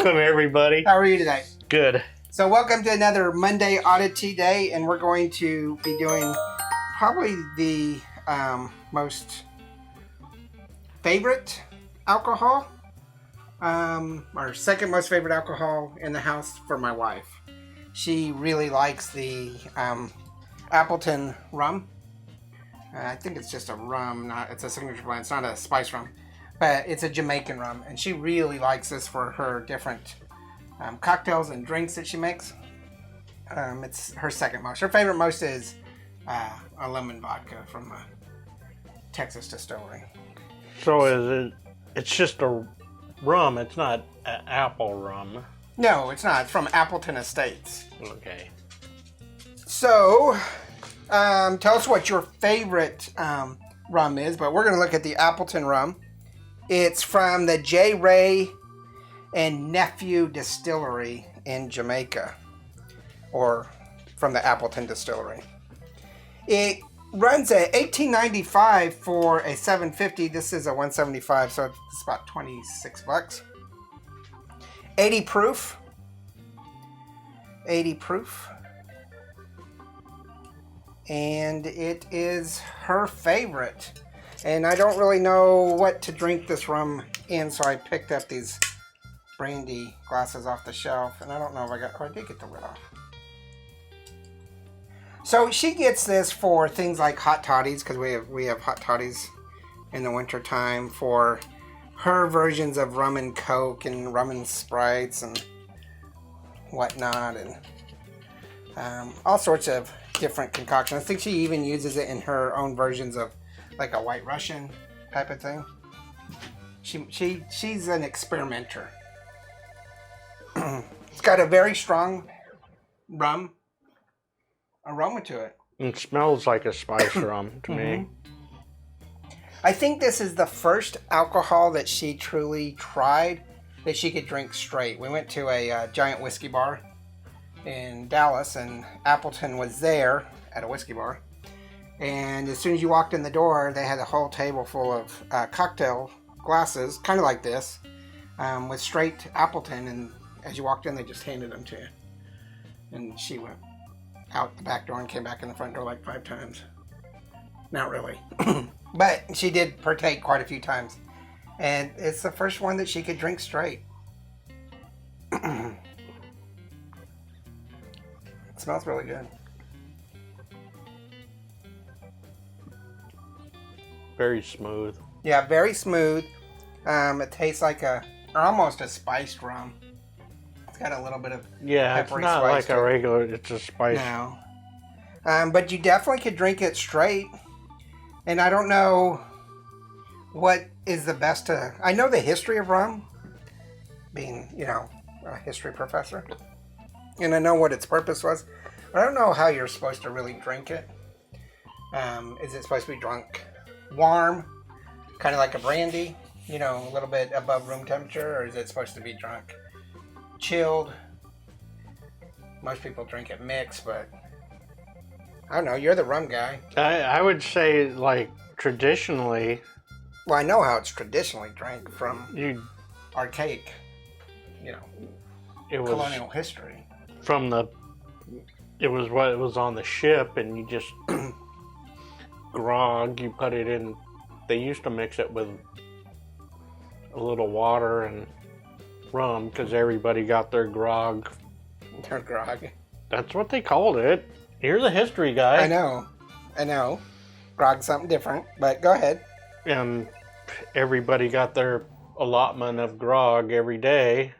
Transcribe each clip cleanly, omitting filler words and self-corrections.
Welcome, everybody. How are you today? Good. So welcome to another Monday Oddity Day, and we're going to be doing probably the most favorite alcohol, or second most favorite alcohol in the house for my wife. She really likes the Appleton Rum. I think it's just a rum, it's a signature blend. It's not a spice rum, but it's a Jamaican rum, and she really likes this for her different cocktails and drinks that she makes. It's her second most. Her favorite most is a lemon vodka from a Texas distillery. So is it? It's just a rum. It's not apple rum. No, it's not. It's from Appleton Estates. Okay. So, tell us what your favorite rum is, but we're going to look at the Appleton rum. It's from the J. Ray and Nephew Distillery in Jamaica, or from the Appleton Distillery. It runs at $18.95 for a 750. This is a 175, so it's about $26. 80 proof. 80 proof. And it is her favorite. And I don't really know what to drink this rum in, so I picked up these brandy glasses off the shelf. And I don't know if I did get the lid off. So she gets this for things like hot toddies, because we have hot toddies in the winter time, for her versions of rum and coke and rum and sprites and whatnot, and all sorts of different concoctions. I think she even uses it in her own versions of like a White Russian type of thing. She's an experimenter. It's got a very strong rum aroma to it. It smells like a spice rum to me. I think this is the first alcohol that she truly tried that she could drink straight. We went to a giant whiskey bar in Dallas, and Appleton was there at a whiskey bar. And as soon as you walked in the door, they had a whole table full of cocktail glasses, kind of like this, with straight Appleton. And as you walked in, they just handed them to you. And she went out the back door and came back in the front door like 5 times. Not really. But she did partake quite a few times. And it's the first one that she could drink straight. It smells really good. Very smooth. Yeah, very smooth. It tastes like almost a spiced rum. It's got a little bit of it's not like a regular, it's a spice. No. But you definitely could drink it straight. And I don't know what is the best to... I know the history of rum, being, a history professor. And I know what its purpose was. But I don't know how you're supposed to really drink it. Is it supposed to be drunk warm, kind of like a brandy, a little bit above room temperature? Or is it supposed to be drunk chilled? Most people drink it mixed, but... I don't know, you're the rum guy. I would say, like, traditionally... Well, I know how it's traditionally drank from archaic, colonial history. It was what was on the ship, and you just... grog, you put it in... They used to mix it with a little water and rum, because everybody got their grog. Their grog. That's what they called it. You're the history guy. I know. Grog's something different, but go ahead. And everybody got their allotment of grog every day.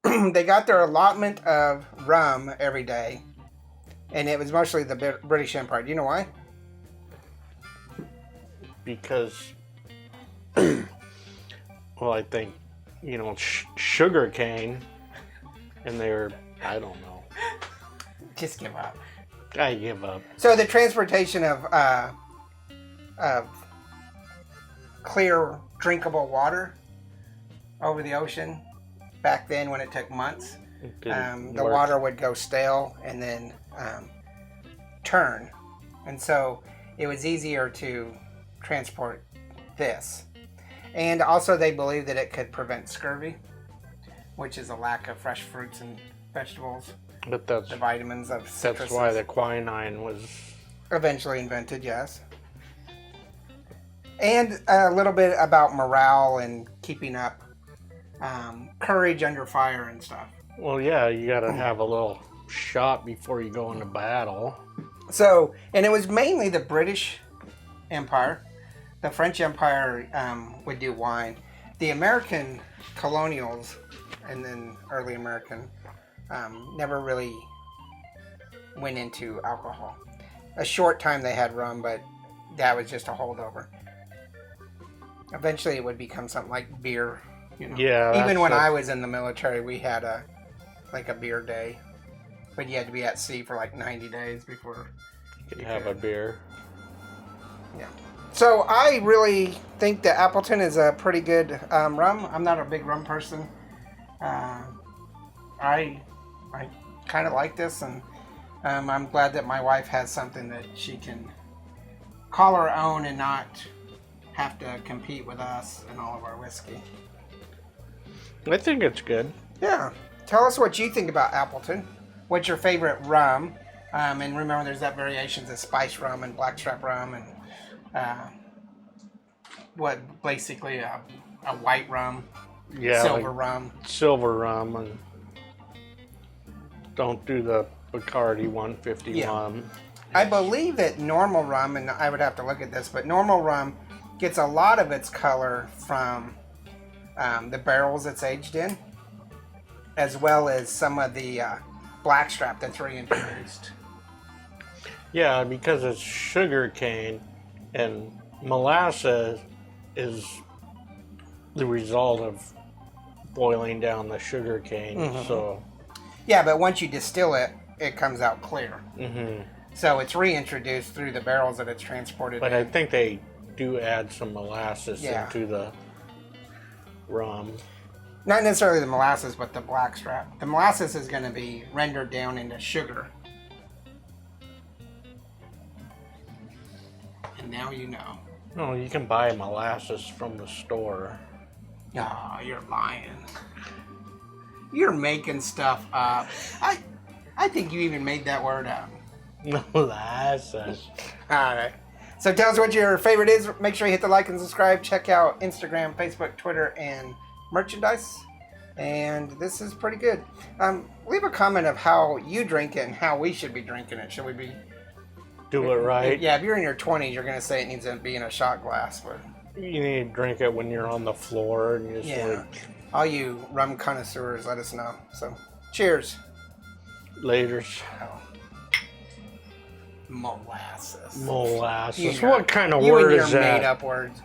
They got their allotment of rum every day, and it was mostly the British Empire. Do you know why? Because, well, I think, sugar cane, and they were, I don't know. Just give up. I give up. So the transportation of clear, drinkable water over the ocean, back then when it took months, the water would go stale and then turn. And so it was easier to transport this. And also they believed that it could prevent scurvy. which is a lack of fresh fruits and vegetables. But that's The vitamins of citrus. that's why the quinine was Eventually invented, yes. And a little bit about morale and keeping up courage under fire and stuff. well, yeah. You got to have a little shot before you go into battle. So, and it was mainly the British Empire. The French Empire would do wine. The American colonials, and then early American, never really went into alcohol. A short time they had rum, but that was just a holdover. Eventually it would become something like beer. You know. Yeah. Even when I was in the military, we had a beer day. But you had to be at sea for like 90 days before you could have a beer. Yeah. So I really think that Appleton is a pretty good rum. I'm not a big rum person. I kind of like this, and I'm glad that my wife has something that she can call her own and not have to compete with us and all of our whiskey. I think it's good. Yeah. Tell us what you think about Appleton. What's your favorite rum? And remember, there's that variations of spice rum and blackstrap rum and what basically a white rum, Yeah. silver like rum. silver rum, and don't do the Bacardi 150 Yeah. rum. I believe that normal rum, and I would have to look at this, but normal rum gets a lot of its color from the barrels it's aged in, as well as some of the blackstrap that's reintroduced. Yeah, because it's sugar cane, and molasses is the result of boiling down the sugar cane. Mhm. So, Yeah, but once you distill it, it comes out clear. mhm. So it's reintroduced through the barrels that it's transported But in. I think they do add some molasses Yeah. into the rum. Not necessarily the molasses, but the blackstrap. The molasses is going to be rendered down into sugar. And now you know. No, you can buy molasses from the store. Oh, you're lying. You're making stuff up. I think you even made that word up. Molasses. All right. So tell us what your favorite is. Make sure you hit the like and subscribe. Check out Instagram, Facebook, Twitter, and merchandise. And this is pretty good. Leave a comment of how you drink it and how we should be drinking it. Should we be... Do it right. Yeah, if you're in your 20s, you're going to say it needs to be in a shot glass. But You need to drink it when you're on the floor and you just yeah, all you rum connoisseurs, let us know. So, cheers. laters. Oh. Molasses. Molasses. You know, What kind of you word and your is that? made-up words.